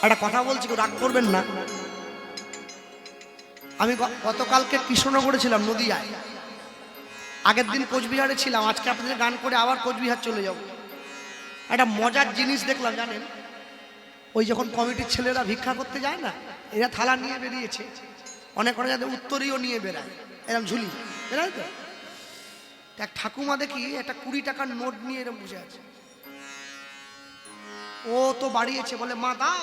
একটা কথা বলছি, কেউ রাগ করবেন না। আমি গতকালকে কৃষ্ণনগরে ছিলাম, নদিয়ায়। আগের দিন কোচবিহারে ছিলাম, আজকে আপনাদের গান করে আবার কোচবিহার চলে যাব। একটা মজার জিনিস দেখলাম জানেন, ওই যখন কমিটির ছেলেরা ভিক্ষা করতে যায় না, এরা থালা নিয়ে বেরিয়েছে, অনেক অনেক যাদের উত্তরীয় নিয়ে বেড়ায়, এরকম ঝুলি বেড়ায় তো। এক ঠাকুমা দেখি একটা 20 টাকার নোট নিয়ে এরকম বসে আছে। ও তো বাড়িয়েছে, বলে মা দাও,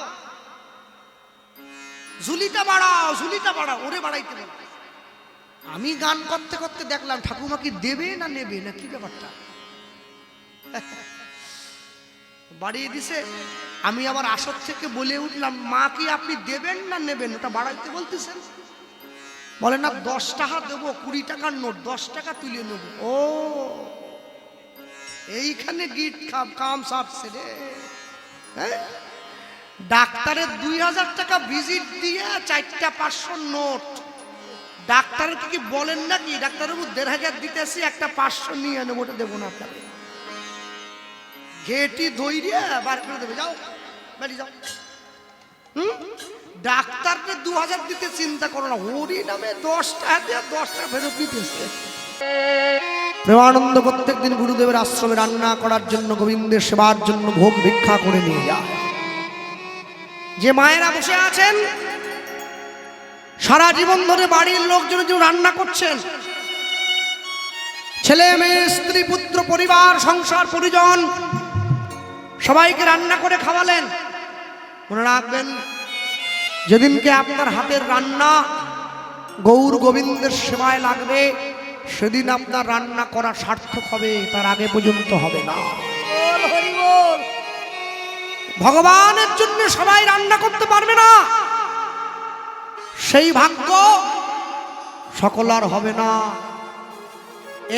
ঝুলিটা বাড়াও, ঝুলিটা বাড়াও। ওরে বাড়াইতে বলে। আমি গান করতে করতে দেখলাম ঠাকুমা কি দেবে না নেবে না কি ব্যাপারটা, বাড়িয়ে দিছে। আমি আবার আসর থেকে বলে উঠলাম, মা কি আপনি দেবেন না নেবেন, ওটা বাড়াইতে বলতেছেন? বলে না 10 টাকা দেবো, 20 টাকার নোট 10 টাকা তুলে নেবো। ও এইখানে গিট কাম সাপছে রে। ডাক্তারের 2000 টাকা ভিজিট দিয়ে 4টা 500 নোট। ডাক্তারের কি বলেন নাকি ডাক্তারের 1500 দিতেছি, একটা 500 নিয়ে নেবো, ওটা দেবো না আপনাকে। ঘেটি ধইরে বার করে দেবে, যাও বাড়ি যাও। ডাক্তারকে 2000 দিতে চিন্তা করো না, ওরই নামে 10 টাকা দিয়ে 10 টাকা ফেরত দিতেছে। প্রেমানন্দ প্রত্যেকদিন গুরুদেবের আশ্রমে রান্না করার জন্য, গোবিন্দের সেবার জন্য ভোগ ভিক্ষা করে নিয়ে যায়। যে মায়েরা বসে আছেন সারা জীবন ধরে বাড়ির লোকজনের জন্য রান্না করছেন, ছেলে মেয়ে স্ত্রী পুত্র পরিবার সংসার পরিজন সবাইকে রান্না করে খাওয়ালেন, মনে রাখবেন যেদিনকে আপনার হাতের রান্না গৌর গোবিন্দের সেবায় লাগবে, সেদিন আপনার রান্না করা সার্থক হবে, তার আগে পর্যন্ত হবে না। ভগবানের জন্য সবাই রান্না করতে পারবে না, সেই ভাগ্য সকলার হবে না।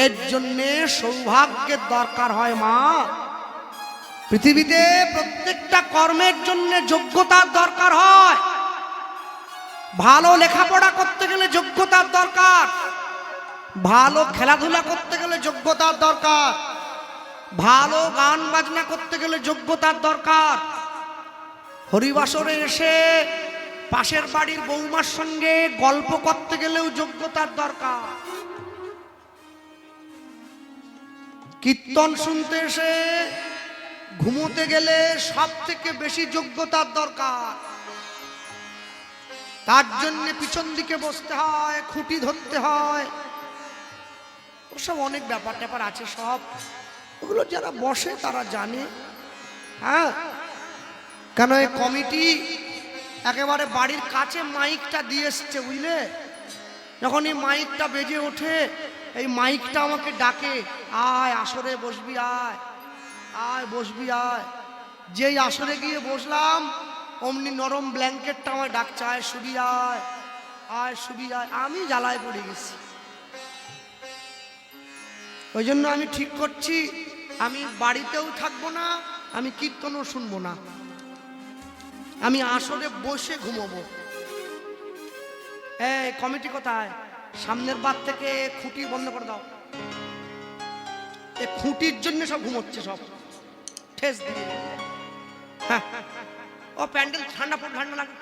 এর জন্যে সৌভাগ্যের দরকার হয় মা। পৃথিবীতে প্রত্যেকটা কর্মের জন্য যোগ্যতার দরকার হয়। ভালো লেখাপড়া করতে গেলে যোগ্যতার দরকার, ভালো খেলাধুলা করতে গেলে যোগ্যতার দরকার, ভালো গান বাজনা করতে গেলে যোগ্যতার দরকার। হরিবাসরে এসে পাশের বাড়ির বৌমার সঙ্গে গল্প করতে গেলেও যোগ্যতার দরকার। কীর্তন শুনতে এসে ঘুমোতে গেলে সব থেকে বেশি যোগ্যতার দরকার। তার জন্য পিছন দিকে বসতে হয়, খুঁটি ধরতে হয়, ওসব অনেক ব্যাপার ট্যাপার আছে, সব ওগুলো যারা বসে তারা জানে। হ্যাঁ, কেন এই কমিটি একেবারে বাড়ির কাছে মাইকটা দিয়ে এসছে, বুঝলে? যখন এই মাইকটা বেজে ওঠে, এই মাইকটা আমাকে ডাকে, আয় আসরে বসবি, আয় আয় বসবি আয়। যেই আসরে গিয়ে বসলাম অমনি নরম ব্ল্যাঙ্কেটটা আমায় ডাকছে, আয় শুবি আয়, আয় শুবি আয়। আমি জ্বালায় পড়ে গেছি। ওই জন্য আমি ঠিক করছি, আমি বাড়িতেও থাকবো না, আমি কীর্তনও শুনবো না, আমি আসরে বসে ঘুমোবো। এই কমিটি কোথায়? সামনের বার থেকে খুঁটি বন্ধ করে দাও। এই খুঁটির জন্য সব ঘুমোচ্ছে, সব ঠেস দিয়ে। ও প্যান্ডেল ঠান্ডা পড়ে, ঠান্ডা লাগে।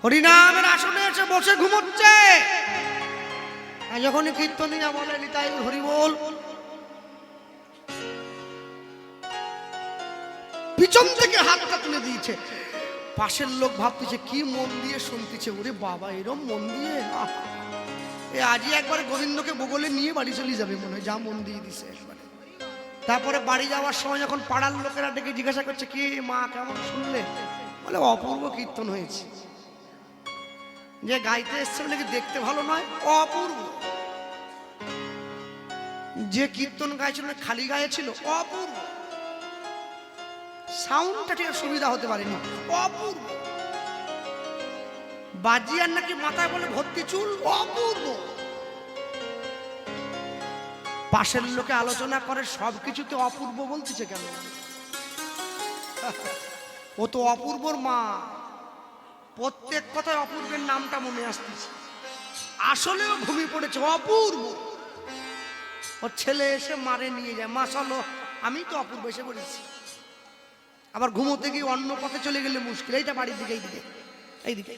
হরিনামের আসনে এসে বসে ঘুমোচ্ছে। যখনই কীর্তনিয়া বলে নিতাই হরি বল, পিছন থেকে হাতটা তুলে দিয়েছে। পাশের লোক ভাবতেছে কি মন দিয়ে শুনতেছে, ওরে বাবা এরম মন দিয়ে, আজই একবারে গোবিন্দকে বগলে নিয়ে বাড়ি চলে যাবে মনে হয়, যা মন দিয়ে দিছে একবারে। তারপরে বাড়ি যাওয়ার সময় যখন পাড়ার লোকেরা ডেকে জিজ্ঞাসা করছে, কি মা কেমন শুনলে? বলে অপূর্ব কীর্তন হয়েছে। যে গাইতে এসছে বলে কি দেখতে ভালো নয়, অপূর্ব। যে কীর্তন গাইছিল খালি গায়ে ছিল, অপূর্ব। সাউন্ডটা ঠিক সুবিধা হতে পারেনি, অপূর্ব। বাজিয়ার নাকি মাথায় বলে ভর্তি চুল, অপূর্ব। পাশের লোকে আলোচনা করে সবকিছুতে অপূর্ব বলতেছে কেন? ও তো অপূর্বর মা, প্রত্যেক কথায় অপূর্বের নামটা মনে আসতেছে। আসলেও ঘুমিয়ে পড়েছে, অপূর্ব। ওর ছেলে এসে মারে নিয়ে যায়, মা চলো, আমি তো অপূর্ব এসে পড়েছি। আবার ঘুমোতে গিয়ে অন্য পথে চলে গেলে মুশকিল। এইটা বাড়ির দিকে, এইদিকে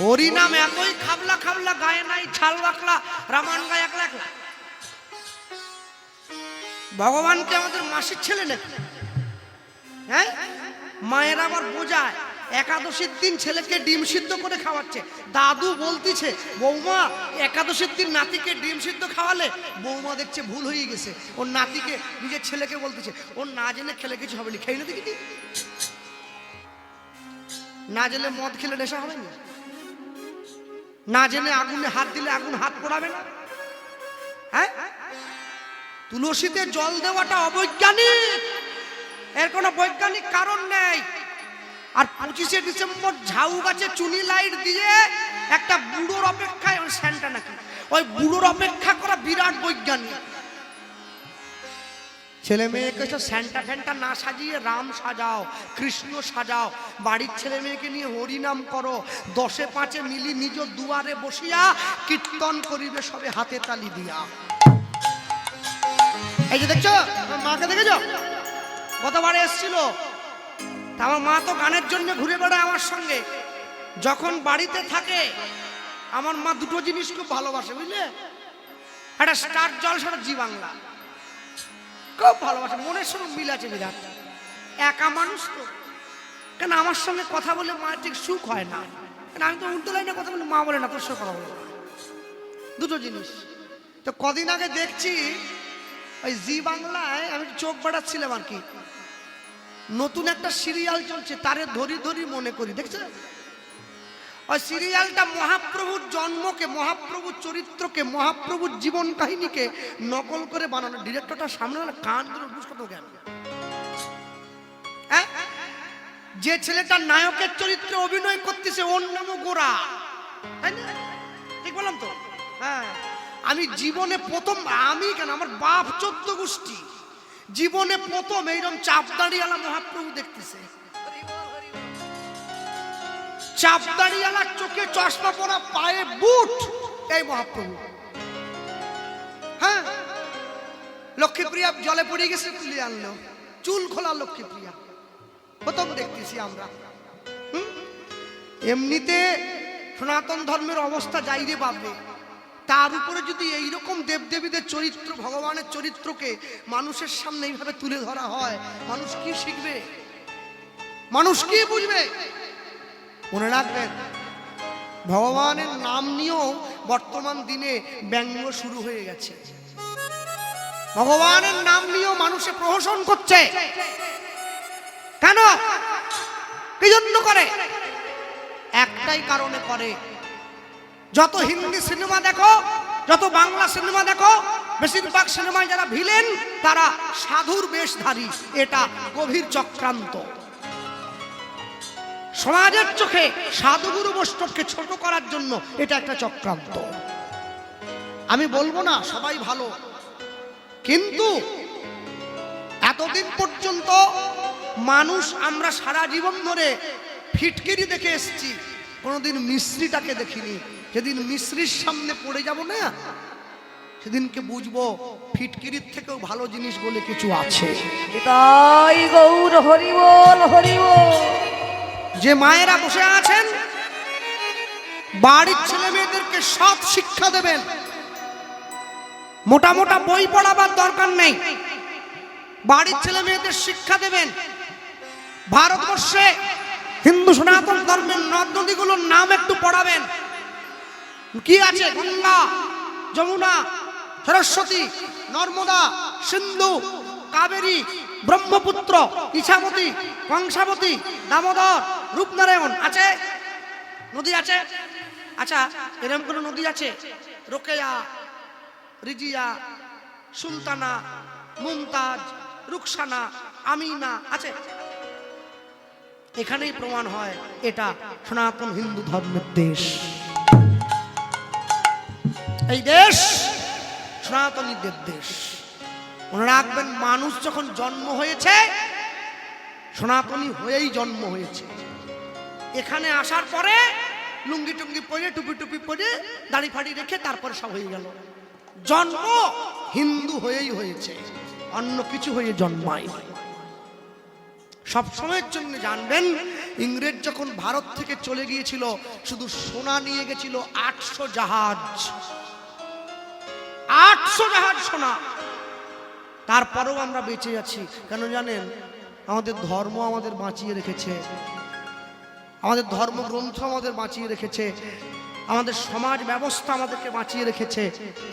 হরিনাম এতই খাবলা খাবলা, গায়ে নাই ছাল বাকলা, রামায়ণ গায়ে একলা একলা। ভগবানকে আমাদের মাসির ছেলে নাকি? হ্যাঁ, মায়ের আবার বোঝায় একাদশীর দিন ছেলেকে ডিম সিদ্ধ করে খাওয়াচ্ছে। দাদু বলতিছে, বৌমা একাদশীর দিন নাতিকে ডিম সিদ্ধ খাওয়ালে। বৌমা দেখছে ভুল হয়ে গেছে, ওর নাতিকে নিজের ছেলেকে বলতেছে, ওর না জেনে খেলে কিছু হবে না। খেয়ে না দেখি, না জেনে মদ খেলে নেশা হবে না, না জেনে আগুনে হাত দিলে আগুন হাত পোড়াবে না। হ্যাঁ, তুলসীতে জল দেওয়াটা অবৈজ্ঞানিক, এর কোনো বৈজ্ঞানিক কারণ নেই। আর 25শে ডিসেম্বর ঝাউ গাছে চুনি লাইট দিয়ে একটা বুড়োর অপেক্ষায়, স্যান্টা নাকি, ওই বুড়োর অপেক্ষা করা বিরাট বৈজ্ঞানিক। ছেলে মেয়েকে স্যান্টা ফ্যান্টা না সাজিয়ে রাম সাজাও, কৃষ্ণ সাজাও, বাড়ির ছেলে মেয়েকে নিয়ে হরিনাম করো, 10এ 5এ মিলি নিজ দুয়ারে বসিয়া কীর্তন করিবে সবে হাতে তালি দিয়া। এই যে দেখছো, মাকে দেখেছো গতবারে এসেছিল, আমার মা তো গানের জন্য ঘুরে বেড়ায় আমার সঙ্গে। যখন বাড়িতে থাকে আমার মা দুটো জিনিস খুব ভালোবাসে, বুঝলে, একটা স্টার জলসা, জি বাংলা খুব ভালোবাসে। মনের সঙ্গে মিল আছে বিরাট। একা মানুষ তো, কেন আমার সঙ্গে কথা বলে মা ঠিক সুখ হয় না, কেন আমি তো উল্টো লাইনে কথা বলি, মা বলে না তোর সঙ্গে কথা বলে। দুটো জিনিস। তো কদিন আগে দেখছি ওই জি বাংলায়, আমি চোখ বাড়াচ্ছিলাম আর কি, নতুন একটা সিরিয়াল চলছে, তারে ধরি ধরি মনে করি, দেখছো? ওই সিরিয়ালটা মহাপ্রভুর জন্মকে, মহাপ্রভুর চরিত্রকে, মহাপ্রভুর জীবন কাহিনীকে নকল করে বানানো। ডিরেক্টরটা সামনে কান ধরে বুঝতো জ্ঞান। যে ছেলেটা নায়কের চরিত্রে অভিনয় করতেছে ওর নামও গোরা, তাই না? ঠিক বললাম তো? হ্যাঁ, আমি জীবনে প্রথম, আমি কেন, আমার বাপ 14 গোষ্ঠী জীবনে প্রথম এইরকম চাপদাড়িওয়ালা মহাপ্রভু দেখতেছে। চাপদাড়িওয়ালা, চোখে চশমা পরা, পায়ে বুট, এই মহাপ্রভু। হ্যাঁ, লক্ষ্মীপ্রিয়া জলে পড়ে গেছে, তুলে আনলো, চুল খোলা লক্ষ্মীপ্রিয়া, প্রথম দেখতেছি আমরা। এমনিতে সনাতন ধর্মের অবস্থা যাই রে বাবরে, তার উপরে যদি এইরকম দেবদেবীদের চরিত্র, ভগবানের চরিত্রকে মানুষের সামনে এইভাবে তুলে ধরা হয়, মানুষ কি শিখবে, মানুষ কি বুঝবে? মনে রাখবেন, ভগবানের নাম নিয়েও বর্তমান দিনে ব্যঙ্গ শুরু হয়ে গেছে। ভগবানের নাম নিয়েও মানুষে প্রহসন করছে। কেন, কি জন্য করে? একটাই কারণে করে। যত হিন্দি সিনেমা দেখো, যত বাংলা সিনেমা দেখো, বেশিরভাগ সিনেমায় যারা ভিলেন তারা সাধুর বেশধারী। এটা গভীর চক্রান্ত। সমাজের চোখে সাধুগুরু বৈষ্ণবকে ছোট করার জন্য এটা একটা চক্রান্ত। আমি বলবো না সবাই ভালো, কিন্তু এতদিন পর্যন্ত মানুষ, আমরা সারা জীবন ধরে ফিটকিরি দেখে এসেছি, কোনোদিন মিস্ত্রিটাকে দেখিনি। যেদিন মিস্ত্রির সামনে পড়ে যাব না, সেদিনকে বুঝবো ফিটকিরির থেকেও ভালো জিনিস বলে কিছু আছে। তাই গৌর হরি বল, হরি বল। যে মায়েরা বসে আছেন, বাড়ির ছেলে মেয়েদেরকে সৎ শিক্ষা দেবেন। মোটা মোটা বই পড়াবার দরকার নেই, বাড়ির ছেলে মেয়েদের শিক্ষা দেবেন। ভারতবর্ষে হিন্দু সনাতন ধর্মের নদ নদীগুলোর নাম একটু পড়াবেন। কি আছে? গঙ্গা, যমুনা, সরস্বতী, নর্মদা, সিন্ধু, কাবেরী, ব্রহ্মপুত্র, ইছামতি, কংসাবতী, দামোদর, রূপনারায়ণ আছে, নদী আছে। আচ্ছা, এরকম কোন নদী আছে? রোকেয়া, রিজিয়া, সুলতানা, মুমতাজ, রুকসানা, আমিনা আছে? এখানেই প্রমাণ হয় এটা সনাতন হিন্দু ধর্মের দেশ। এই দেশ সনাতনীদের দেশ। মনে রাখবেন, মানুষ যখন জন্ম হয়েছে সনাতনী হয়েই জন্ম হয়েছে। এখানে আসার পরে লুঙ্গি টুঙ্গি পরে, টুপি টুপি পরে, দাড়ি ফাড়ি রেখে তারপরে সব হয়ে গেল। জন্ম হিন্দু হয়েই হয়েছে, অন্য কিছু হয়ে জন্মায়। সব সময়ের জন্য জানবেন, ইংরেজ যখন ভারত থেকে চলে গিয়েছিল শুধু সোনা নিয়ে গেছিল 800 জাহাজ, 800 জাহাজ সোনা। তারপরেও আমরা বেঁচে আছি কেন জানেন? আমাদের ধর্ম আমাদের বাঁচিয়ে রেখেছে, আমাদের ধর্মগ্রন্থ আমাদের বাঁচিয়ে রেখেছে, আমাদের সমাজ ব্যবস্থা আমাদেরকে বাঁচিয়ে রেখেছে।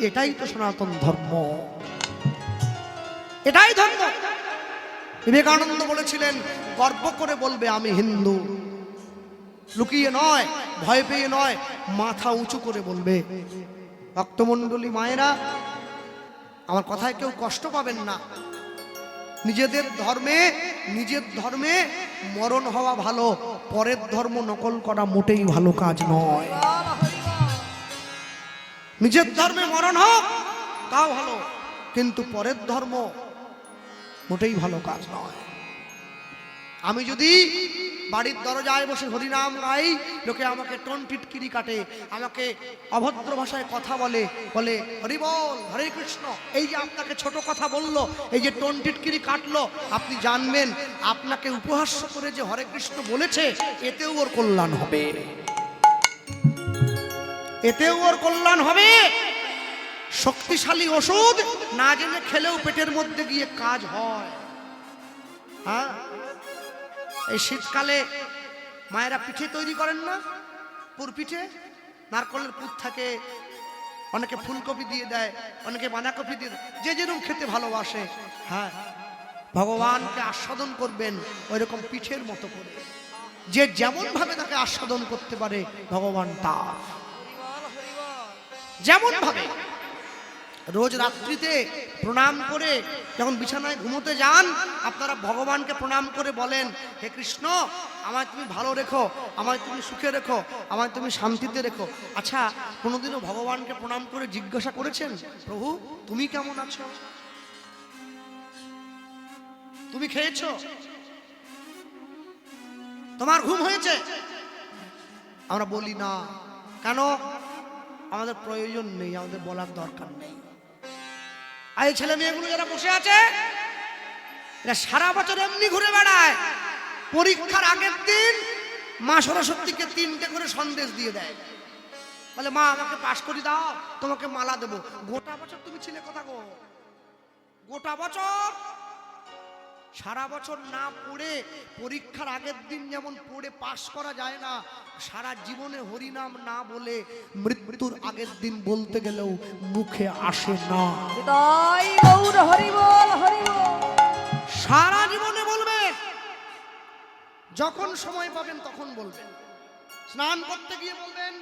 এটাই তো সনাতন ধর্ম, এটাই ধর্ম। বিবেকানন্দ বলেছিলেন, গর্ব করে বলবে আমি হিন্দু, লুকিয়ে নয়, ভয় পেয়ে নয়, মাথা উঁচু করে বলবে। ভক্তমণ্ডলী মায়েরা, আমার কথায় কেউ কষ্ট পাবেন না। নিজেদের ধর্মে মরণ হওয়া ভালো, পরের ধর্ম নকল করা মোটেই ভালো কাজ নয়। নিজের ধর্মে মরণ হোক তাও ভালো, কিন্তু পরের ধর্ম মোটেই ভালো কাজ নয়। আমি যদি বাড়ির দরজায় বসে হরিনাম গাই, লোকে আমাকে টনটিটকিরি কাটে, আমাকে অভদ্র ভাষায় কথা বলে, বলে হরি বল, হরে কৃষ্ণ। এই যে আপনাকে ছোট কথা বললো, এই যে টনটিটকিরি কাটলো, আপনি জানবেন আপনাকে উপহাস্য করে যে হরে কৃষ্ণ বলেছে, এতেও ওর কল্যাণ হবে, এতেও ওর কল্যাণ হবে। শক্তিশালী ওষুধ না জেনে খেলেও পেটের মধ্যে গিয়ে কাজ হয়। হ্যাঁ, এই শীতকালে মায়েরা পিঠে তৈরি করেন না? পুর পিঠে, নারকলের পুর থাকে, অনেকে ফুলকপি দিয়ে দেয়, অনেকে বাঁধাকপি দিয়ে দেয়, যে যেরকম খেতে ভালোবাসে। হ্যাঁ, ভগবানকে আস্বাদন করবেন ওই রকম পিঠের মতো করে, যে যেমন ভাবে তাকে আস্বাদন করতে পারে ভগবান তার যেমন ভাবে। রোজ রাত্রিতে প্রণাম করে যখন বিছানায় ঘুমোতে যান, আপনারা ভগবানকে প্রণাম করে বলেন, হে কৃষ্ণ, আমায় তুমি ভালো রেখো, আমায় তুমি সুখে রেখো, আমায় তুমি শান্তিতে রেখো। আচ্ছা, কোনোদিনও ভগবানকে প্রণাম করে জিজ্ঞাসা করেছেন, প্রভু তুমি কেমন আছো, তুমি খেয়েছো, তোমার ঘুম হয়েছে? আমরা বলি না। কেন? আমাদের প্রয়োজন নেই, আমাদের বলার দরকার নেই। এই ছেলে মেয়েগুলো যারা বসে আছে, এরা সারা বছর এমনি ঘুরে বেড়ায়, পরীক্ষার আগের দিন মা সরস্বতীকে 3টে করে সন্দেশ দিয়ে দেয়, বলে মা আমাকে পাশ করে দাও, তোমাকে মালা দেবো। গোটা বছর তুমি ছিলে কথা গো, গোটা বছর সারা বছর না পড়ে পরীক্ষার আগের দিন যেমন পড়ে পাশ করা যায় না, সারা জীবনে হরিনাম না বলে মৃত্যুর আগের দিন বলতে গেলেও মুখে আসে না। হৃদয় গৌর হরি বল, হরি বল। সারা জীবনে বলবেন, যখন সময় পাবেন তখন বলবেন। স্নান করতে গিয়ে বলবেন,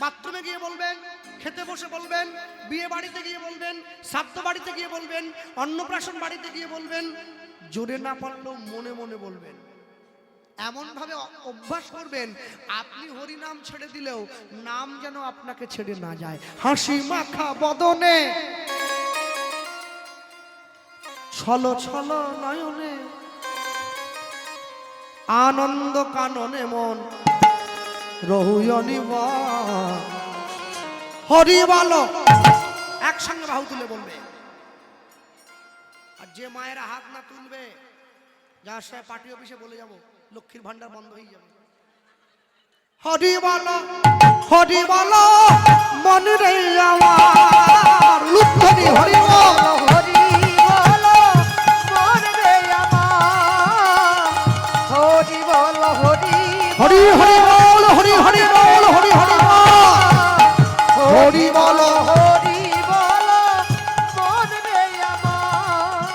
বাথরুমে গিয়ে বলবেন, খেতে বসে বলবেন, বিয়ে বাড়িতে গিয়ে বলবেন, শ্রাদ্ধ বাড়িতে গিয়ে বলবেন, অন্নপ্রাশন বাড়িতে গিয়ে বলবেন, জোরে না পারলেও মনে মনে বলবেন। এমন ভাবে অভ্যাস করবেন, আপনি হরিনাম ছেড়ে দিলেও নাম যেন আপনাকে ছেড়ে না যায়। হাসি মাখা বদনে, ছলো ছলো নয়নে, আনন্দ কাননে মন রহুয়নি হরি বলো। একসঙ্গে বাহু তুলে বলবে। আর যে মায়েরা হাত না তুলবে, যার সাথে পার্টি অফিসে বলে যাব, লক্ষ্মীর ভান্ডার বন্ধ হয়ে যাবে। হরি বলো, হরি বলো, মন রে আমার লুৎফনি হরি বলো, হরি বল, মন রে আমার, হরি বল, হরি হরি হরি বল, হরি হরি বল, হরি হরি বল, হরি বলো, হরি বল, মন রে আমার,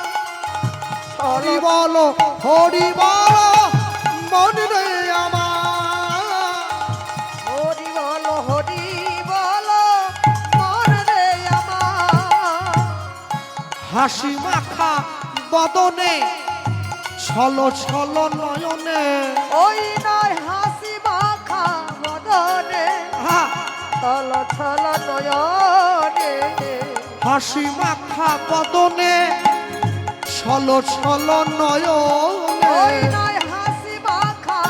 হরি বলো, হরি বলো, মন রে আমার। হরি বল, হরি বল, মন রে আমার। হাসি মাখা বদনে, ছলো ছলো নয়নে, ওই নয় হাসি মাখা বদনে, হ্যাঁ, ছল ছল নয়নে। হাসি মাখা বদনে, ছলো ছলো নয়নে, ওই নয় হাসি মাখা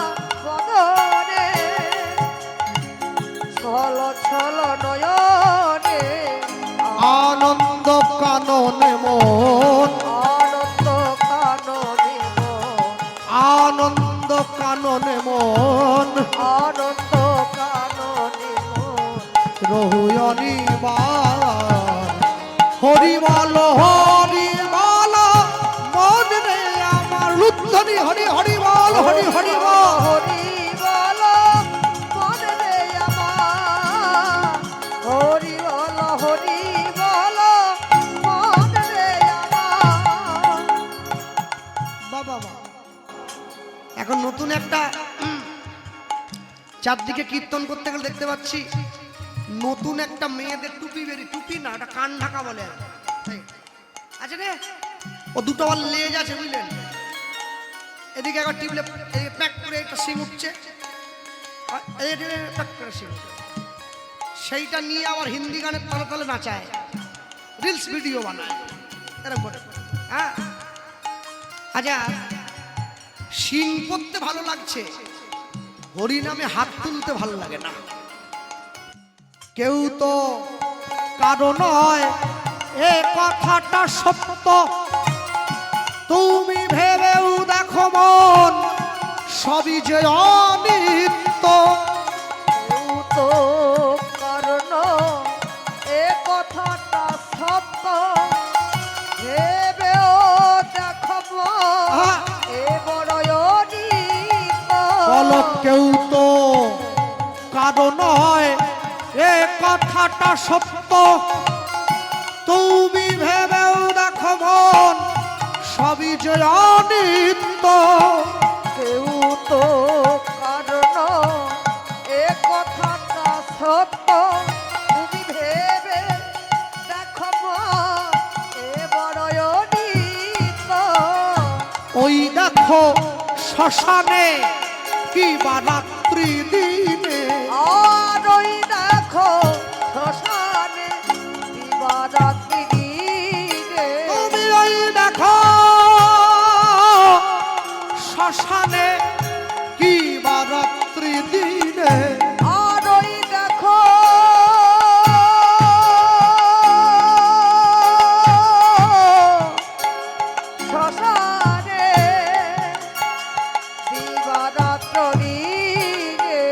বদনে, ছল ছল নয়নে। আনন্দ কাননে মন, আনন্দ কাননে মন, আনন্দ লুধ্বনি হরি হরি বল হরি হরি বল। হরি বল মন রে আমার, হরি বল মন রে আমার। বাবা এখন নতুন একটা চারদিকে কীর্তন করতে গেলে দেখতে পাচ্ছি নতুন একটা মেয়েদের টুপি টুপি না ওটা কান ঢাকা বলে আচ্ছা রে, ও দুটো আবার লেজ আছে বুঝলেন, এদিকে একবার টিপলে প্যাক করে একটা সিং উঠছে, প্যাক করে সিং, সেইটা নিয়ে আবার হিন্দি গানের তালে তালে নাচায়, রিলস ভিডিও বানায় এরকম করে। হ্যাঁ আচ্ছা, সিং পড়তে ভালো লাগছে, হরি নামে হাত তুলতে ভালো লাগে না। কেউ তো কারণ নয় এ কথাটা সত্য, তুমি ভেবেও দেখো মন সবই যে অনিত্য। কেউ তো কারণ এ কথাটা সত্য, ভেবেও দেখো এ বড় অনিত্য। বলো কেউ তো কারণ নয় এ কথাটা সত্য, তুমি ভেবেও দেখো মন সবই যে অনিত্য। কেউ তো কারণ এ কথাটা সত্য, তুমি ভেবে দেখো এ বড় অনিত্য। ওই দেখো শ্মশানে কি বা রাত্রি দিনে, আর ওই দেখো শ্মশানে দিবারাত্রি দিনে। তুমি ওই দেখো শ্মশানে কি বা রাত্রি দিনে, আর ওই দেখো শ্মশানে দিবারাত্রি দিনে।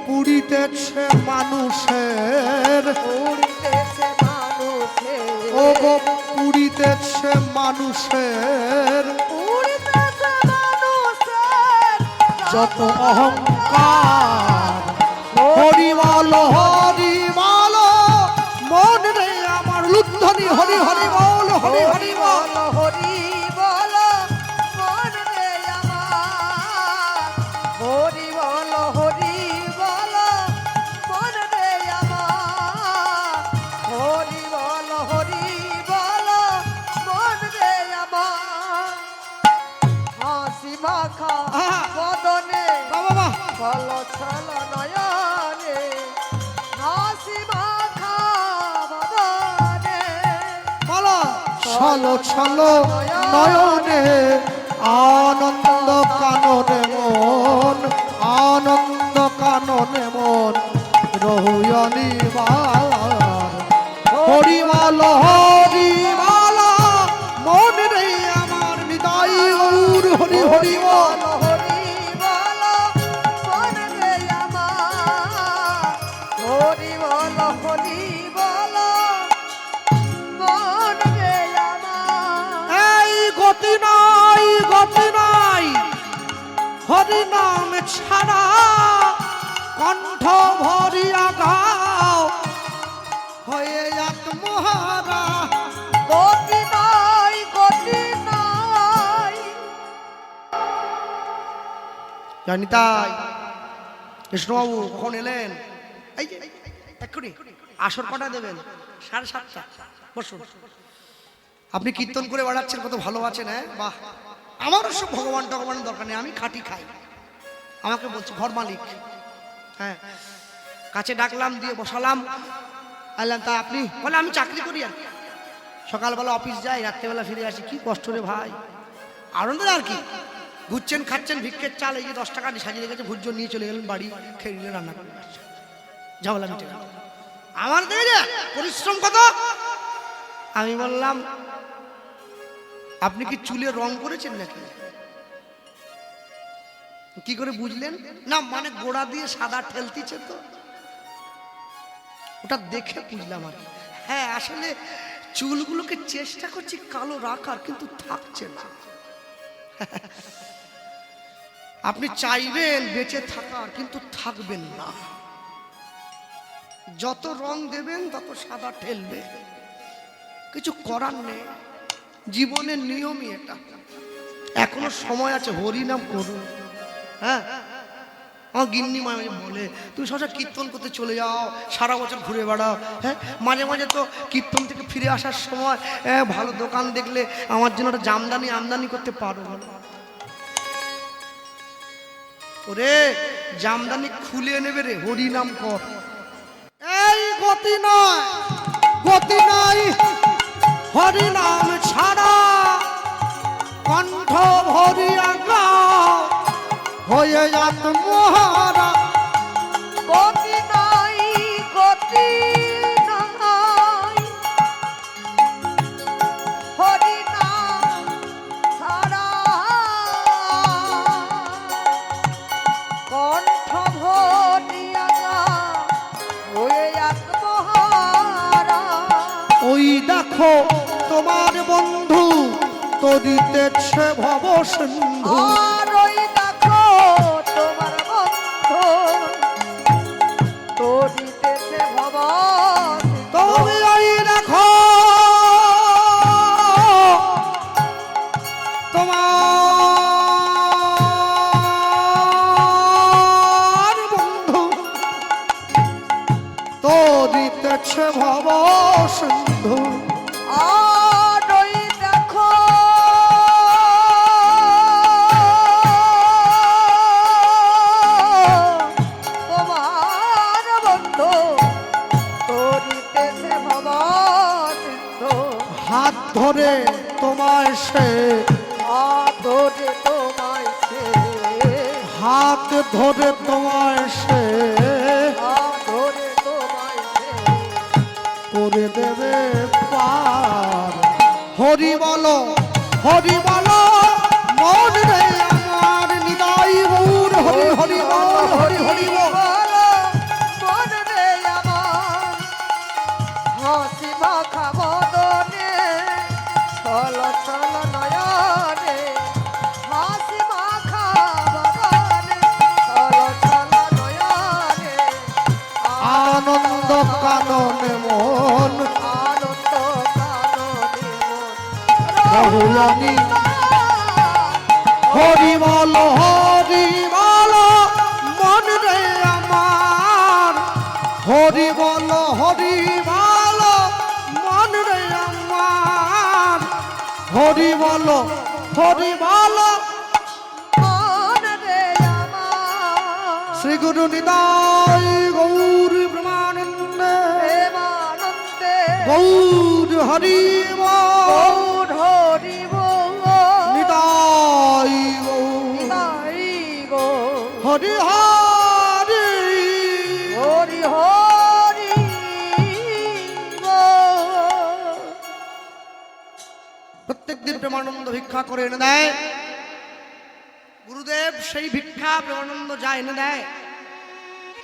পুরিতেছে মানুষের, উড়িতেছে মানুষের, ও গো পুরিতেছে মানুষের উড়িতেছে মানুষের যত অহংকার। হরি বল মন রে আমার লুধ্বনি হরি হরি বল হরি হরি বল। হরি বল মন রে আমার, হরি বল মন রে আমার, হরি বল মন রে আমার। হাসি মাখা বদনে বাবা ছল ছল নয়নে, হাসি মাখা বদনে বলো ছলো ছলো নয়নে আনন্দ কাননে মন, আনন্দ কাননে মন রহুয়নি বার। হরি বল মন রে আমার নিতাই গৌর হরি হরি বল। হরি বল মন রে আমার, হরি বল মন রে আমার। এই গতি নাই হরি নাম ছাড়া, কণ্ঠ ভরিয়া গাও হয়ে আত্মহারা। গতি নাই জানি তাই কৃষ্ণবাবু কখন এলেন? এই যে এক্ষুনি আসর কটা দেবেন? 7:30। বসুন। আপনি কীর্তন করে বেড়াচ্ছেন, কত ভালো আছেন। হ্যাঁ বাহ, আমারও সব ভগবান টগবানের দরকার নেই, আমি খাটি খাই। আমাকে বলছে ঘর মালিক, হ্যাঁ কাছে ডাকলাম, দিয়ে বসালাম, আইলাম। তা আপনি? বলে আমি চাকরি করি, আর সকালবেলা অফিস যাই, রাত্রেবেলা ফিরে আসি। কি কষ্ট রে ভাই, আনন্দ আর কি। ঘুরছেন খাচ্ছেন ভিক্ষের চাল, এই যে 10 টাকা সাজিয়ে রেখেছে, ভুজো নিয়ে চলে গেলেন বাড়ি, খেয়ে নিলে রান্না করে ঝামেলা মিটে গেল। আমার দেখে পরিশ্রম কত। আমি বললাম আপনি কি চুলে রং করেছেন নাকি? কি করে বুঝলেন? না মানে গোড়া দিয়ে সাদা ঠেলতিছে তো, ওটা দেখে বুঝলাম আর। হ্যাঁ আসলে চুলগুলোকে চেষ্টা করছি কালো রাখার, কিন্তু থাকছে না। আপনি চাইবেন বেঁচে থাকার, কিন্তু থাকবেন না। যত রং দেবেন তত সাদা ঠেলবে, কিছু করার নেই, জীবনের নিয়মই এটা। এখনো সময় আছে, হরিনাম করুন। হ্যাঁ, আমার গিন্নি মাঝে বলে তুমি সবসময় কীর্তন করতে চলে যাও, সারা বছর ঘুরে বেড়াও। হ্যাঁ, মাঝে মাঝে তো কীর্তন থেকে ফিরে আসার সময় ভালো দোকান দেখলে আমার জন্য একটা জামদানি আমদানি করতে পারো। ওরে জামদানি খুলে নেবে রে, হরিনাম কর। এই গতি নয়, গতি নাই হরিনাম ছাড়া, কণ্ঠ ভরিয়া গাও হয়ে যাত মহারা। গতি নাই, গতি নাই, হরি নাম ছাড়া, কণ্ঠ ভরিয়া হয়ে আত্মহারা। ওই দেখো তোমার বন্ধু তরিতেছে ভব সিন্ধু। আর ওই দেখো তোমার বন্ধু তরিতেছে ভব সিন্ধু। তুমি ওই দেখো তোমার বন্ধু তরিতেছে ভব সিন্ধু। আর ওই দেখো তোমার বন্ধু তরিতেছে ভব সিন্ধু। হাত ধরে তোমায় সে, হাত ধরে তোমায় সে, হাত ধরে তোমায় সে হাত ধরে তোমায় সে করে দেবে পার। হরি বলো, হরি বলো মন রে আমার, নিতাই গৌর হরি হরি বল, হরি হরি বল। মন রে আমার, হাসি মাখা বদনে, ছল ছল নয়নে, হাসি মাখা বদনে, ছল ছল নয়নে, আনন্দ কাননে মন আনন্দ কাননে মন বহুলানি। হরি বলো, হরি বলো মন রে আমার, হরি বলো, হরি বলো মন রে আমার, হরি বলো, হরি বলো। মন রে আমার, শ্রী গুরু নিতাই গৌর ব্রহ্মানন্দে, প্রেমানন্দে গৌর হরি বল, গৌর হরি বল, নিতাই গৌর নিতাই গৌর হরি হরি। হরি হরি বল। প্রত্যেক দিন প্রেমানন্দ ভিক্ষা করে এনে দেয় গুরুদেব, সেই ভিক্ষা প্রেমানন্দ যা এনে দেয়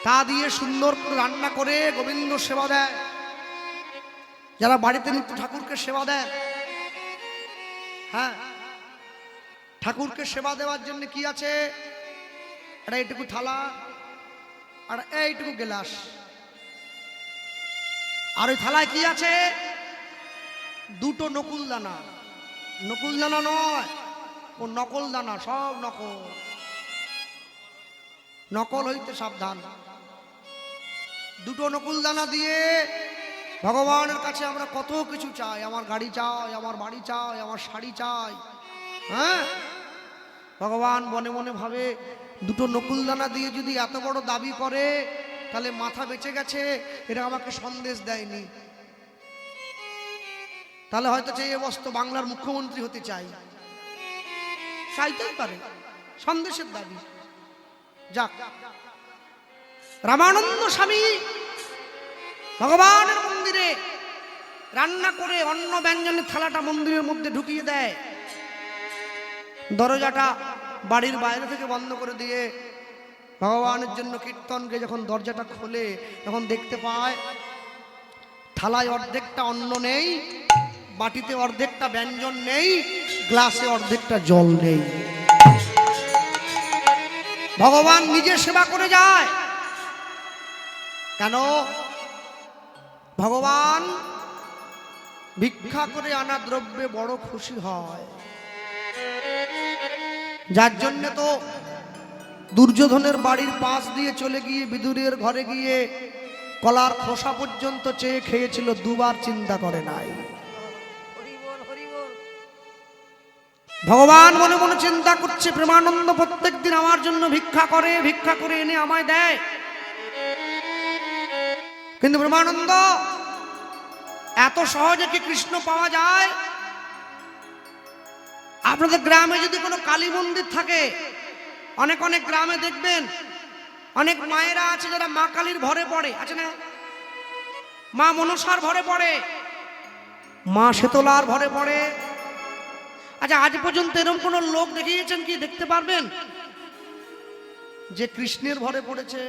তা দিয়ে সুন্দর করে রান্না করে গোবিন্দ সেবা দেয়। যারা বাড়িতে নিত্য ঠাকুরকে সেবা দেয়, হ্যাঁ, ঠাকুরকে সেবা দেওয়ার জন্য কি আছে, একটা এইটুকু থালা আর এইটুকু গেলাস, আর ওই থালায় কি আছে, দুটো নকুল দানা। নকুল দানা নয়, ও নকল দানা, সব নকল, নকল হইতে সাবধান। দুটো নকুল দানা দিয়ে ভগবানের কাছে আমরা কত কিছু চাই, আমার গাড়ি চাই, আমার বাড়ি চাই, আমার শাড়ি চাই। হ্যাঁ, ভগবান মনে মনে ভাবে দুটো নকুল দানা দিয়ে যদি এত বড় দাবি করে তাহলে মাথা বেঁচে গেছে, এটা আমাকে সন্দেশ দেয়নি, তাহলে হয়তো চেয়ে বসতো বাংলার মুখ্যমন্ত্রী হতে চাই, চাইতেই পারে, সন্দেশের দাবি। যাক, রামানন্দ স্বামী ভগবানের মন্দিরে রান্না করে অন্ন ব্যঞ্জনের থালাটা মন্দিরের মধ্যে ঢুকিয়ে দেয়, দরজাটা বাড়ির বাইরে থেকে বন্ধ করে দিয়ে ভগবানের জন্য কীর্তনকে যখন দরজাটা খোলে তখন দেখতে পায় থালায় অর্ধেকটা অন্ন নেই, বাটিতে অর্ধেকটা ব্যঞ্জন নেই, গ্লাসে অর্ধেকটা জল নেই। ভগবান নিজে সেবা করে যায়। কেন? ভগবান ভিক্ষা করে আনা দ্রব্যে বড় খুশি হয়। যার জন্য তো দুর্যোধনের বাড়ির পাশ দিয়ে চলে গিয়ে বিদুরের ঘরে গিয়ে কলার খোসা পর্যন্ত চেয়ে খেয়েছিল, দুবার চিন্তা করে নাই। ভগবান মনে মনে চিন্তা করছে, প্রেমানন্দ প্রত্যেকদিন আমার জন্য ভিক্ষা করে এনে আমায় দেয়, কিন্তু প্রেমানন্দ এত সহজে কি কৃষ্ণ পাওয়া যায়? আপনাদের গ্রামে যদি কোনো কালী মন্দির থাকে, অনেক অনেক গ্রামে দেখবেন অনেক মায়েরা আছে যারা মা কালীর ভরে পড়ে, আছে না? মা মনসার ভরে পড়ে, মা শীতলার ভরে পড়ে। আচ্ছা, আজ পর্যন্ত এরকম কোন লোক দেখিয়েছেন কি, দেখতে পারবেন যে কৃষ্ণের ভরে পড়েছে,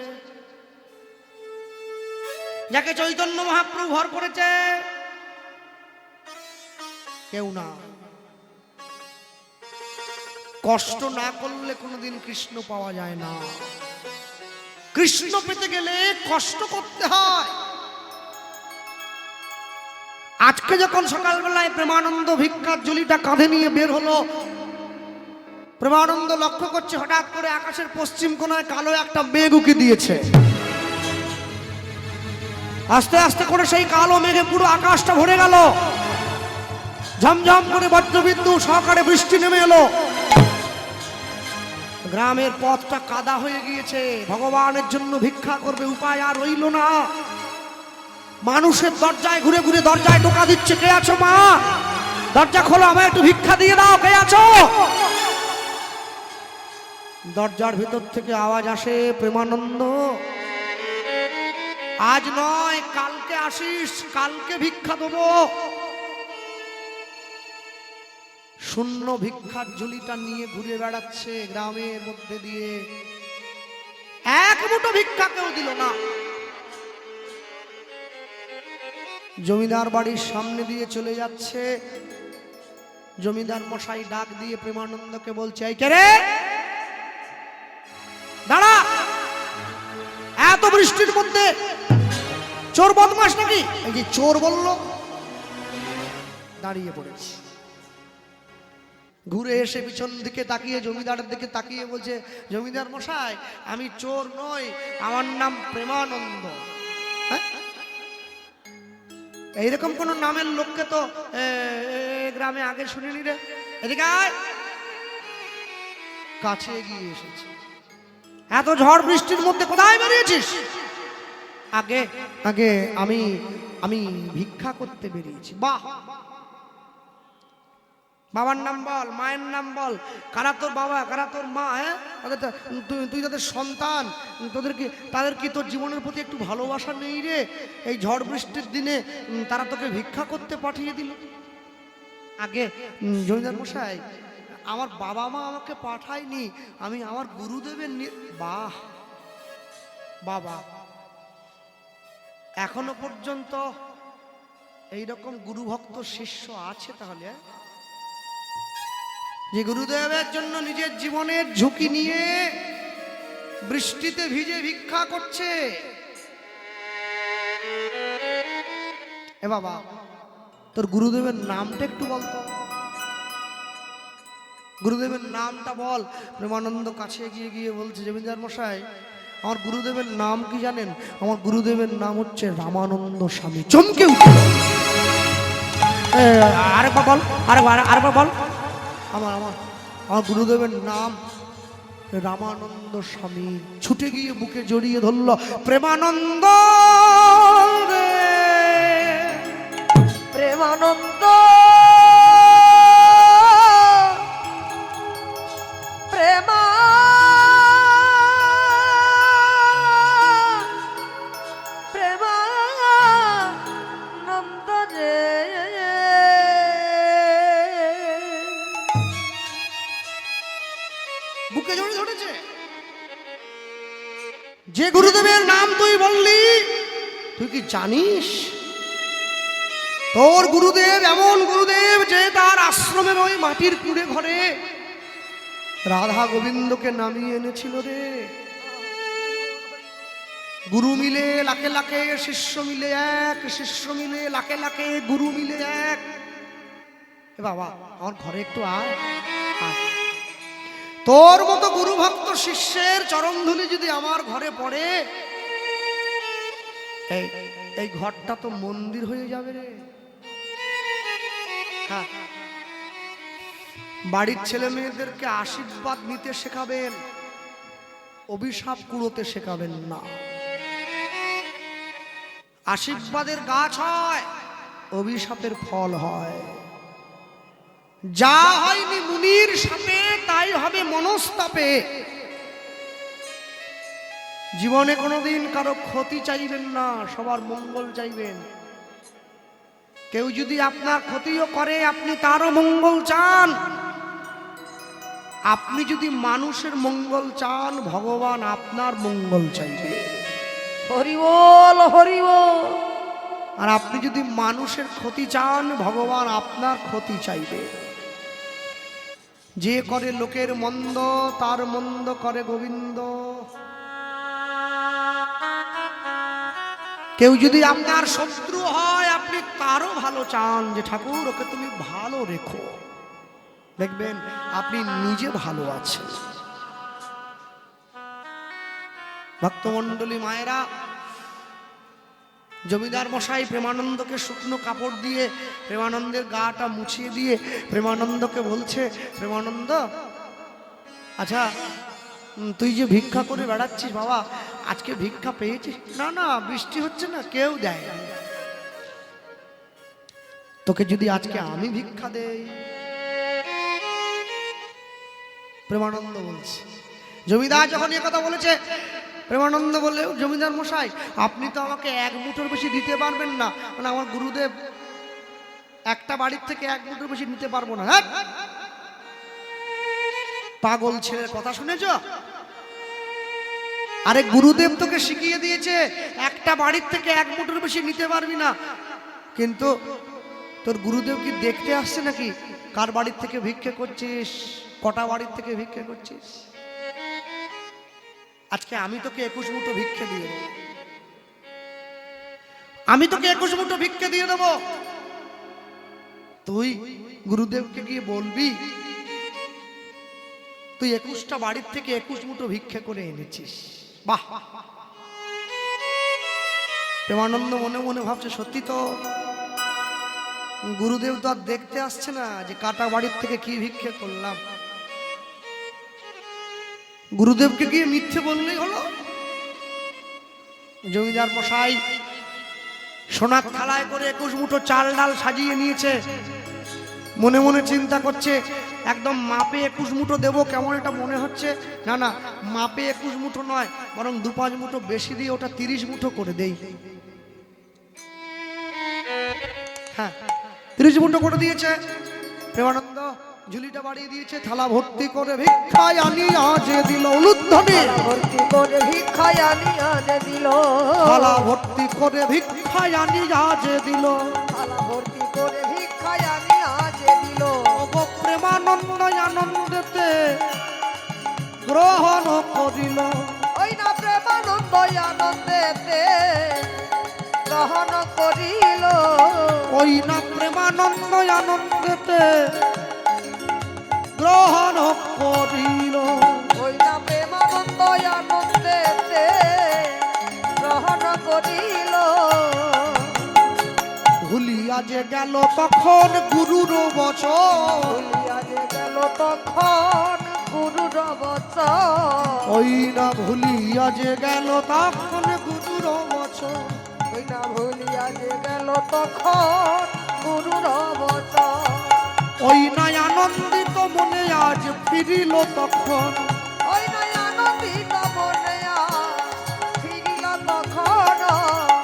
যাকে চৈতন্য মহাপ্রভু ভর করেছে? কেউ না। কষ্ট না করলে কোনোদিন কৃষ্ণ পাওয়া যায় না। কৃষ্ণ পেতে গেলে কষ্ট করতে হয়। আজকে যখন সকালবেলায় প্রেমানন্দ ভিক্ষার ঝুলিটা কাঁধে নিয়ে বের হলো, প্রেমানন্দ লক্ষ্য করছে হঠাৎ করে আকাশের পশ্চিম কোণায় কালো একটা মেঘ উকি দিয়েছে। আস্তে আস্তে করে সেই কালো মেঘে পুরো আকাশটা ভরে গেল, ঝমঝম করে বজ্রবিদ্যুৎ সহকারে বৃষ্টি নেমে এলো। গ্রামের পথটা কাদা হয়ে গিয়েছে। ভগবানের জন্য ভিক্ষা করবে, উপায় আর রইল না। মানুষের দরজায় ঘুরে ঘুরে দরজায় টোকা দিচ্ছে, কে আছো মা? দরজা খোলো, আমায় একটু ভিক্ষা দিয়ে দাও, কে আছো? দরজার ভিতর থেকে আওয়াজ আসে, প্রেমানন্দ আজ নয় কালকে আসিস, কালকে ভিক্ষা দেবো। শূন্য ভিক্ষার ঝুলিটা নিয়ে ঘুরে বেড়াচ্ছে গ্রামের মধ্যে দিয়ে, এক মুঠো ভিক্ষা কেউ দিল না। জমিদার বাড়ির সামনে দিয়ে চলে যাচ্ছে, জমিদার মশাই ডাক দিয়ে প্রেমানন্দকে বলছে, এই কে রে, দাঁড়া, এত বৃষ্টির মধ্যে চোর বদমাস নাকি? এই যে চোর বলল, দাঁড়িয়ে পড়েছে। ঘুরে এসে পিছন দিকে তাকিয়ে জমিদারের দিকে তাকিয়ে বলছে, জমিদার মশাই আমি চোর নই, আমার নাম প্রেমানন্দ। এইরকম কোন নামের লোককে তো গ্রামে আগে শুনিনি রে। এদিকে আয়। কাছে এগিয়ে এসেছে। এত ঝড় বৃষ্টির মধ্যে কোথায় বেরিয়েছিস? আগে আগে আমি আমি ভিক্ষা করতে বেরিয়েছি। বাহ, বাবার নাম বল, মায়ের নাম বল, কারা তোর বাবা, কারা তোর মা? হ্যাঁ, তুই তাদের সন্তান, তাদের কি তোর জীবনের প্রতি একটু ভালোবাসা নেই রে? এই ঝড় বৃষ্টির দিনে তারা তোকে ভিক্ষা করতে পাঠিয়ে দিল। আগে জমিদার মশাই, আমার বাবা মা আমাকে পাঠায়নি, আমি আমার গুরুদেবের। বাহ বাবা, এখনো পর্যন্ত এইরকম গুরুভক্ত শিষ্য আছে তাহলে, যে গুরুদেবের জন্য নিজের জীবনের ঝুঁকি নিয়ে বৃষ্টিতে ভিজে ভিক্ষা করছে। এ বাবা, তোর গুরুদেবের নামটা একটু বলতো, গুরুদেবের নামটা বল। প্রেমানন্দ কাছে এগিয়ে গিয়ে বলছে, জমিদার মশাই আমার গুরুদেবের নাম কি জানেন? আমার গুরুদেবের নাম হচ্ছে রামানন্দ স্বামী। চমকে উঠল, আরেকবার বল, আরেকবার বল। আমার গুরুদেবের নাম রামানন্দ স্বামী। ছুটে গিয়ে বুকে জড়িয়ে ধরল, প্রেমানন্দ রে, প্রেমানন্দ, প্রেমানন্দ রে। বুকে জড়িয়ে ধরেছে। যে গুরুদেবের নাম তুই বললি, তুই কি জানিস তোর গুরুদেব এমন গুরুদেব যে তার আশ্রমের ওই মাটির কুড়ে ঘরে রাধা গোবিন্দকে নামিয়ে এনেছিল রে। গুরু মিলে লাখে লাখে, শিষ্য মিলে এক, শিষ্য মিলে লাখে লাখে, গুরু মিলে এক। এ বাবা আমার ঘরে একটু আয়। তোর মতো গুরু ভক্ত শিষ্যের চরণধুলি যদি আমার ঘরে পড়ে, এই ঘরটা তো মন্দির হয়ে যাবে রে। হ্যাঁ, বাড়ির ছেলে মেয়েদেরকে আশীর্বাদ নিতে শেখাবেন, অভিশাপ কুড়োতে শেখাবেন না। আশীর্বাদের গাছ হয়, অভিশাপের ফল হয়। যা হয়নি মুনির সাপে তাই হবে মনস্তাপে। জীবনে কোনোদিন কারো ক্ষতি চাইবেন না, সবার মঙ্গল চাইবেন। কেউ যদি আপনার ক্ষতিও করে আপনি তারও মঙ্গল চান। আপনি যদি মানুষের মঙ্গল চান, ভগবান আপনার মঙ্গল চাইবে। হরি বল হরি বল। আর আপনি যদি মানুষের ক্ষতি চান, ভগবান আপনার ক্ষতি চাইবে। যে করে লোকের মন্দ তার মন্দ করে গোবিন্দ। কেউ যদি আপনার শত্রু হয় আপনি তারও ভালো চান, যে ঠাকুর ওকে তুমি ভালো রেখো, দেখবেন আপনি নিজে ভালো আছেন। ভক্তমণ্ডলী মায়েরা, জমিদার মশাই প্রেমানন্দকে শুকনো কাপড় দিয়ে প্রেমানন্দের গাটা মুছিয়ে দিয়ে প্রেমানন্দকে বলছে, প্রেমানন্দ আচ্ছা তুই যে ভিক্ষা করে বেড়াচ্ছিস বাবা, আজকে ভিক্ষা পেয়েছিস? না না, বৃষ্টি হচ্ছে না, কেউ দেয় না। তোকে যদি আজকে আমি ভিক্ষা দেই? প্রেমানন্দ বলছে। জমিদার যখন এ কথা বলেছে, প্রেমানন্দ বললে, জমিদার মশাই আপনি তো আমাকে এক মুঠোর বেশি দিতে পারবেন না, মানে আমার গুরুদেব একটা বাড়ির থেকে এক মুঠোর বেশি নিতে পারবো না। হ্যাঁ, পাগল ছেলের কথা শুনেছ? আরে গুরুদেব তোকে শিখিয়ে দিয়েছে একটা বাড়ির থেকে এক মুঠোর বেশি নিতে পারবি না, কিন্তু তোর গুরুদেব কি দেখতে আসছে নাকি কার বাড়ির থেকে ভিক্ষে করছিস, কটা বাড়ির থেকে ভিক্ষে করছিস? আজকে আমি তোকে 21 মুঠো ভিক্ষে দিয়ে দেবো, আমি তোকে 21 মুঠো ভিক্ষে দিয়ে দেবো। তুই গুরুদেবকে গিয়ে বলবি তুই 21টা বাড়ির থেকে 21 মুঠো ভিক্ষে করে এনেছিস। বাহ! প্রেমানন্দ মনে মনে ভাবছে, সত্যি তো গুরুদেব তো আর দেখতে আসছে না যে কাটা বাড়ির থেকে কি ভিক্ষে করলাম। গুরুদেবকে গিয়ে মিথ্যে বললেই হলো। জমিদার মশাই সোনার থালায় করে 21 মুঠো চাল ডাল সাজিয়ে নিয়েছে, মনে মনে চিন্তা করছে একদম মাপে 21 মুঠো দেবো, কেমন এটা মনে হচ্ছে। না না, মাপে 21 মুঠো নয়, বরং 2-5 মুঠো বেশি দিয়ে ওটা 30 মুঠো করে দেই। হ্যাঁ, 30 মুঠো করে দিয়েছে। প্রেমানন্দ ঝুলিটা বাড়িয়ে দিয়েছে, থালা ভর্তি করে ভিক্ষায় আনি আজ দিল। উলুধ্বনি ভর্তি করে ভিক্ষায় আনি আজ দিল। থালা ভর্তি করে ভিক্ষায় আনি আজ দিল। থালা ভর্তি করে ভিক্ষায় আনি আজ দিল। ওগো প্রেমানন্দ আনন্দেতে গ্রহণ করিল। ওই না প্রেমানন্দ আনন্দেতে গ্রহণ করিল। ওই না প্রেমানন্দ আনন্দেতে গ্রহণ করিল। ওই না প্রেমানন্দ আনন্দেতে গ্রহণ করিল। ভুলিয়া যে গেল তখন গুরুর বচন। ভুলিয়া যে গেল তখন গুরুর বচন। ওই না ভুলিয়া যে গেল তখন গুরুর বচন। ওই না ভুলিয়া যে গেল তখন গুরুর বচন। ওই না আনন্দিত মনে আজ ফিরিল তখন। ওই না আনন্দিত মনে ফিরিল তখন।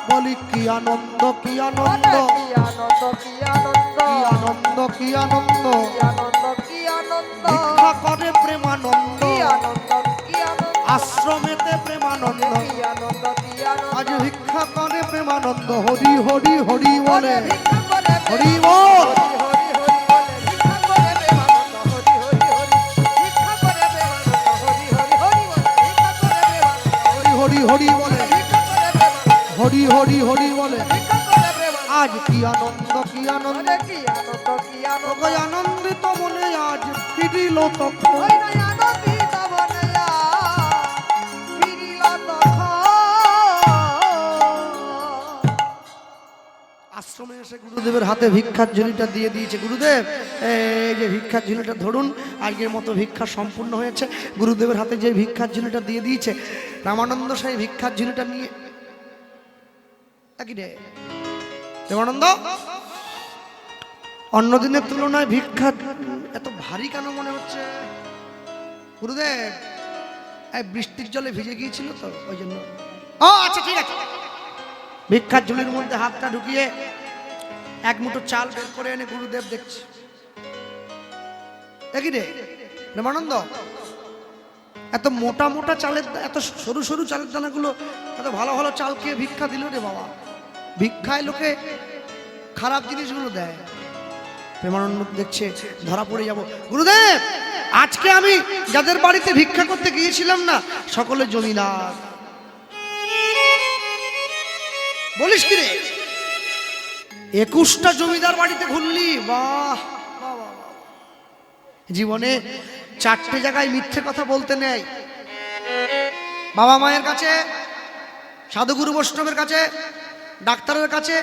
বলি কি আনন্দ, কি আনন্দ, কি আনন্দ, কি আনন্দ, কি আনন্দ, কি আনন্দ। কি আনন্দ, কি আনন্দ, ভিক্ষা করে প্রেমানন্দ, কি আনন্দ, কি আনন্দ, আশ্রমেতে প্রেমানন্দ। কি আনন্দ, কি আনন্দ। আজ ভিক্ষা করে প্রেমানন্দ, হরি হরি হরি বলে। ভিক্ষা করে হরি বল। হরি হরি বলে ভিক্ষা করে প্রেমানন্দ হরি হরি হরি ভিক্ষা করে প্রেমানন্দ হরি হরি হরি বলে ভিক্ষা করে প্রেমানন্দ হরি হরি বলে, ভিক্ষা করে প্রেমানন্দ হরি হরি হরি বলে। ভিক্ষা করে প্রেমানন্দ আজ কি আনন্দ, কি আনন্দ, বলে কি আনন্দ কি আনন্দ ওগো আনন্দিত মনে আজ ফিরিল তখন। ওই নাই আনন্দিত বনয়া ফিরিল তখন আশ্রমে এসে গুরুদেবের হাতে ভিক্ষার ঝুলিটা দিয়ে দিয়েছে। গুরুদেব এই যে ভিক্ষার ঝুলিটা ধরুন, আজকের মতো ভিক্ষা সম্পূর্ণ হয়েছে। গুরুদেবের হাতে যে ভিক্ষার ঝুলিটা দিয়ে দিয়েছে, রামানন্দ সেই ভিক্ষার ঝুলিটা নিয়ে একই রে দেবানন্দ, অন্যদিনের তুলনায় ভিক্ষা এত ভারী কেন মনে হচ্ছে? গুরুদেব এই বৃষ্টির জলে ভিজে গিয়েছিল তো ওই জন্য। ও আচ্ছা ঠিক আছে। ভিক্ষার ঝুলির মধ্যে হাতটা ঢুকিয়ে এক মুঠো চাল বের করে এনে গুরুদেব দেখছে। দেখি রে রামানন্দ, এত মোটা মোটা চালের, এত সরু সরু চালের দানাগুলো, এত ভালো ভালো চাল খেয়ে ভিক্ষা দিল রে বাবা। ভিক্ষায় লোকে খারাপ জিনিসগুলো দেয়। প্রেমানন্দ দেখছে ধরা পড়ে যাব। গুরুদেব আজকে আমি যাদের বাড়িতে ভিক্ষা করতে গিয়েছিলাম না, সকলে জমিদার। বলিস কি রে, 21টা জমিদার বাড়িতে ঘুরলি? বাহ, জীবনে 4টে জায়গায় মিথ্যে কথা বলতে নেই। বাবা মায়ের কাছে, সাধুগুরু বৈষ্ণবের কাছে, ডাক্তারের কাছে,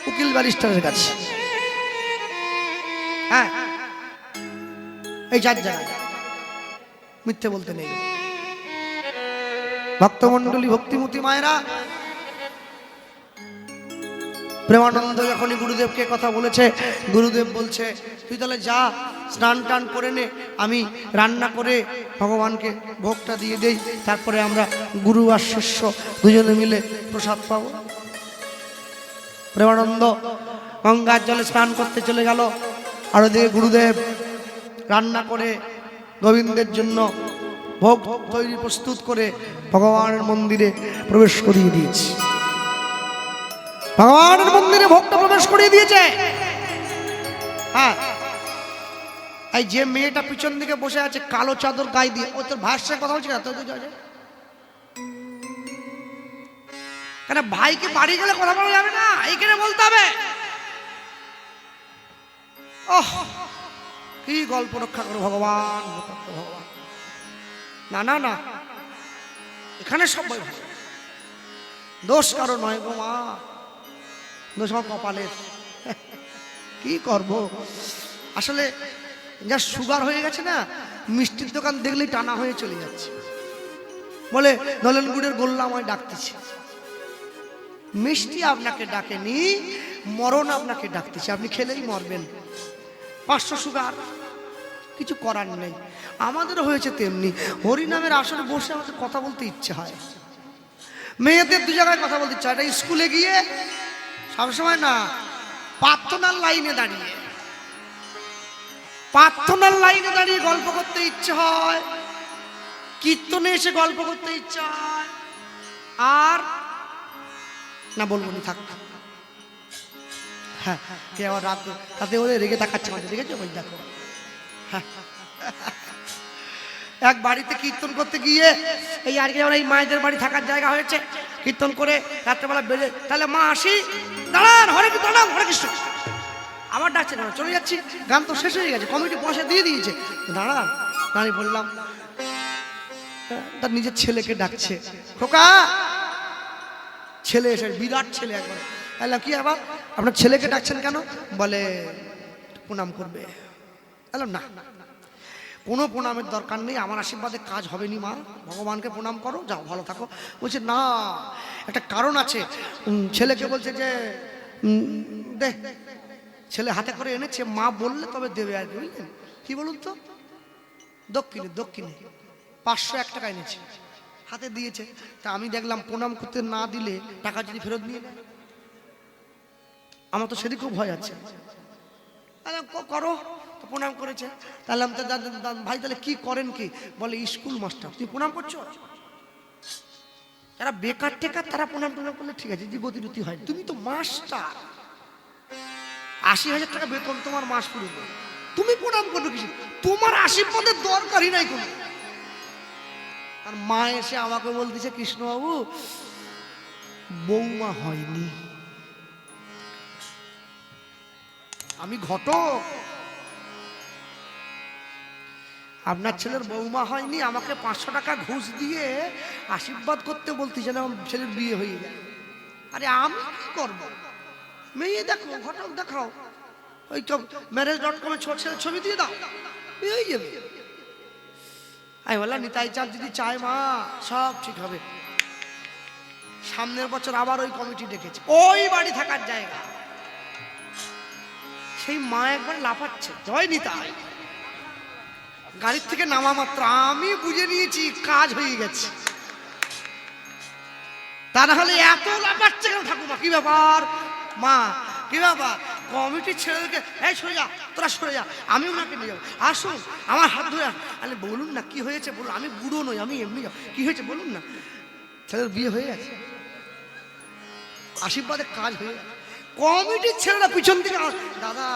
উকিল ব্যারিস্টারের কাছে। হ্যাঁ, এই 4 জায়গায় মিথ্যে বলতে নেই। ভক্তমণ্ডলী, ভক্তিমতী মায়েরা, প্রেমানন্দ যখনই গুরুদেবকে কথা বলেছে, গুরুদেব বলছে তুই তাহলে যা, স্নান টান করে নে, আমি রান্না করে ভগবানকে ভোগটা দিয়ে দেই, তারপরে আমরা গুরু আর শিষ্য দুজনে মিলে প্রসাদ পাবো। প্রেমানন্দ গঙ্গার জলে স্নান করতে চলে গেল, আর ওদিকে গুরুদেব রান্না করে গোবিন্দের জন্য ভোগ তৈরি প্রস্তুত করে ভগবানের মন্দিরে প্রবেশ করিয়ে দিয়েছে। ভগবানের মন্দিরে ভোগটা প্রবেশ করিয়ে দিয়েছে। হ্যাঁ, এই যে মেয়েটা পিছন দিকে বসে আছে কালো চাদর গায়ে দিয়ে, ও তোর ভাইয়ের সাথে কথা বলছে না? কেন ভাইকে বাড়ি গেলে কথা বলা যাবে না? এইখানে বলতে হবে। ওহ, কি গল্প রক্ষা করো ভগবান, ভগবান। না না না, এখানে সবাই ভালো, দোষ কারো নয় গো মা, দোষ আমার কপালের। কি করব, আসলে যা সুগার হয়ে গেছে না, মিষ্টির দোকান দেখলেই টানা হয়ে চলে যাচ্ছে। বলে নলেন গুড়ের গোল্লা আমায় ডাকতেছে। মিষ্টি আপনাকে ডাকেনি, মরণ আপনাকে ডাকতেছে। আপনি খেলেই মরবেন। 500 সুগার, কিছু করার নেই। আমাদেরও হয়েছে তেমনি। হরিনামের আসরে বসে আমাদের কথা বলতে ইচ্ছে হয়। মেয়েদের 2 জায়গায় কথা বলতে ইচ্ছে হয়। এটা স্কুলে গিয়ে সবসময় না, প্রার্থনার লাইনে দাঁড়িয়ে, প্রার্থনার লাইনে দাঁড়িয়ে গল্প করতে ইচ্ছে হয়, কীর্তনে এসে গল্প করতে ইচ্ছে হয়। আর না বলবো না, থাক। হ্যাঁ, কে আবার রাত তাতে ওরে রেগে তাকাচ্ছে আমাদের, দেখেছো? ওই দেখো, হ্যাঁ। এক বাড়িতে কীর্তন করতে গিয়ে, এই আর কি এই মায়েদের বাড়ি থাকার জায়গা হয়েছে, কীর্তন করে রাত্রেবেলা বেড়ে, তাহলে মা আসি, দাঁড়ান, হরে কৃষ্ণ, দাঁড়ান, হরে কৃষ্ণ। আবার ডাকছে না, চলে যাচ্ছি, গান তো শেষ হয়ে গেছে, কমিটি পয়সা দিয়ে দিয়েছে, দাঁড়ান। দাঁড়িয়ে বললাম, তার নিজের ছেলেকে ডাকছে, খোকা। ছেলে এসে, বিরাট ছেলে একবার। বললাম কি আবার আপনার ছেলেকে ডাকছেন কেন? বলে প্রণাম করবে। বললাম না, কোনো প্রণামের দরকার নেই, আমার আশীর্বাদে কাজ হবে নি মা, ভগবানকে প্রণাম করো, যাও, ভালো থাকো। বলছে না, একটা কারণ আছে। ছেলেকে বলছে যে দে, ছেলে হাতে করে এনেছে, মা বললে তবে দেবে আর কি, বুঝলেন? কি বলুন তো, দক্ষিণে 501 টাকা এনেছে, হাতে দিয়েছে। তা আমি দেখলাম প্রণাম করতে না দিলে টাকা যদি ফেরত নিয়ে নেয়, আমার তো সেদিকে খুব ভয় আছে। করো, প্রণাম করেছে। তাহলে আমি তো ভাই তাহলে কি করেন কি? বলে স্কুল মাস্টার। তুই প্রণাম করছো? যারা বেকার টেকার তারা প্রণাম করলে ঠিক আছে, যে গতিরুতি হয়, তুমি তো মাস্টার। 80,000 টাকা বেতন তোমার মাস পুরো, তুমি প্রণাম করো কিছু, তোমার আশীর্বাদের দরকারই নাই কোনো। আর মা এসে আমাকে বলতেছে কৃষ্ণবাবু বৌমা হয়নি। আমি ঘটক, আপনার ছেলের বৌমা হয়নি, আমাকে 500 টাকা ঘুষ দিয়ে আশীর্বাদ করতে বলতেছে না আমার ছেলের বিয়ে হয়ে যায়। আরে আমি কি করব, মেয়ে দেখো, ঘটক দেখাও, ওই marriage.com ছেলের ছবি দিয়ে দাও, বিয়ে হয়ে যাবে। আমি বললাম নিতাই চাঁদ যদি চায় মা সব ঠিক হবে। সামনের বছর আবার ওই কমিটি ডেকেছে, ওই বাড়ি থাকার জায়গা। সেই মা একবার লাফাচ্ছে, জয় নিতাই। গাড়ির থেকে নামা মাত্র আমি বুঝে নিয়েছি কাজ হয়ে গেছে। তা না হলে এত লাফাচ্ছে কেন ঠাকুমা, কি ব্যাপার মা, কি ব্যাপার? কমিটির ছেলেদেরকে এই সরে যা, তোরা সরে যা, আমি ওনাকে নিয়ে যাবো, আসুন আমার হাত ধরে। আরে বলুন না কি হয়েছে বলুন, আমি বুড়ো নই, আমি এমনি যাবো, কি হয়েছে বলুন না। ছেলের বিয়ে হয়ে গেছে, আশীর্বাদের কাজ হয়ে গেছে। কমিটির ছেলেরা পিছন থেকে দাদা